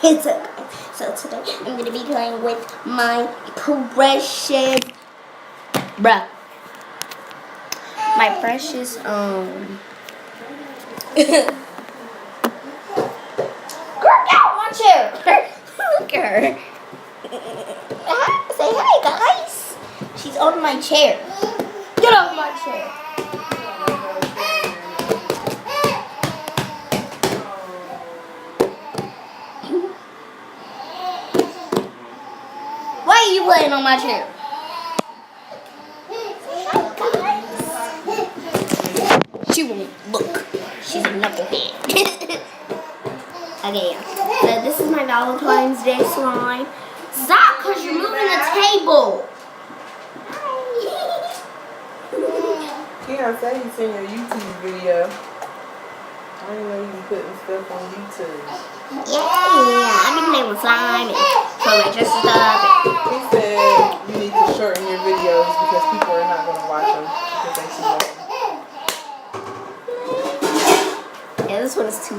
It's okay. So today I'm gonna be playing with my precious, bruh. My precious Girl, get off my chair. Look at her. Say hi, guys. She's on my chair. Get off my chair. Why are you playing on my chair? She won't look. She's a knucklehead. Okay, so this is my Valentine's Day slime. Stop, because you're moving the table. Yeah, I said you seen your YouTube video. I didn't know you were putting stuff on YouTube. Yeah, I've been playing with slime and throwing just stuff. He said you need to shorten your videos because people are not going to watch them because they see them. Yeah, this one is too